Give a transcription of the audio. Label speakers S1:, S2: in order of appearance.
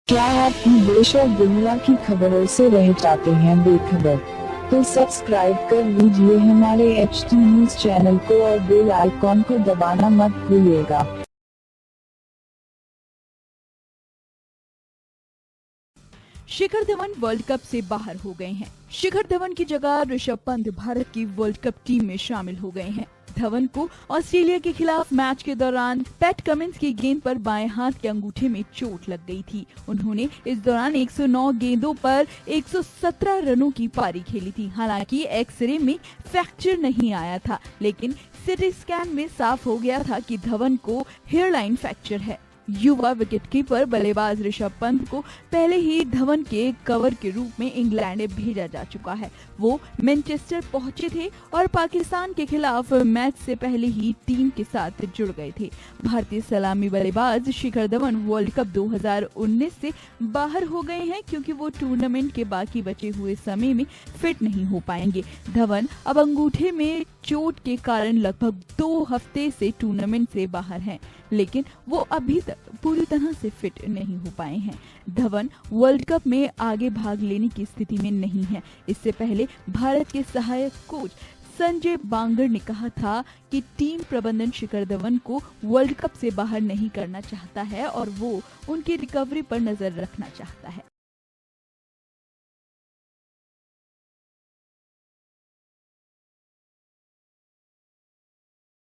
S1: क्या आप देश और दुनिया की खबरों से रह जाते हैं बेखबर? तो सब्सक्राइब कर लीजिए हमारे HT न्यूज चैनल को और बेल आइकॉन को दबाना मत भूलिएगा।
S2: शिखर धवन वर्ल्ड कप से बाहर हो गए हैं। शिखर धवन की जगह ऋषभ पंत भारत की वर्ल्ड कप टीम में शामिल हो गए हैं। धवन को ऑस्ट्रेलिया के खिलाफ मैच के दौरान पैट कमिंस की गेंद पर बाएं हाथ के अंगूठे में चोट लग गई थी। उन्होंने इस दौरान 109 गेंदों पर 117 रनों की पारी खेली थी। हालांकि एक्सरे में फ्रैक्चर नहीं आया था, लेकिन सीटी स्कैन में साफ हो गया था कि धवन को हेयरलाइन फ्रैक्चर है। युवा विकेटकीपर बल्लेबाज ऋषभ पंत को पहले ही धवन के कवर के रूप में इंग्लैंड भेजा जा चुका है। वो मैनचेस्टर पहुंचे थे और पाकिस्तान के खिलाफ मैच से पहले ही टीम के साथ जुड़ गए थे। भारतीय सलामी बल्लेबाज शिखर धवन वर्ल्ड कप 2019 से बाहर हो गए हैं क्योंकि वो टूर्नामेंट के बाकी बचे हुए समय में फिट नहीं हो पाएंगे। धवन अब अंगूठे में चोट के कारण लगभग 2 हफ्ते से टूर्नामेंट से बाहर हैं, लेकिन वो अभी तक पूरी तरह से फिट नहीं हो पाए हैं। धवन वर्ल्ड कप में आगे भाग लेने की स्थिति में नहीं है। इससे पहले भारत के सहायक कोच संजय बांगर ने कहा था कि टीम प्रबंधन शिखर धवन को वर्ल्ड कप से बाहर नहीं करना चाहता है और वो उनकी रिकवरी पर नजर रखना चाहता है।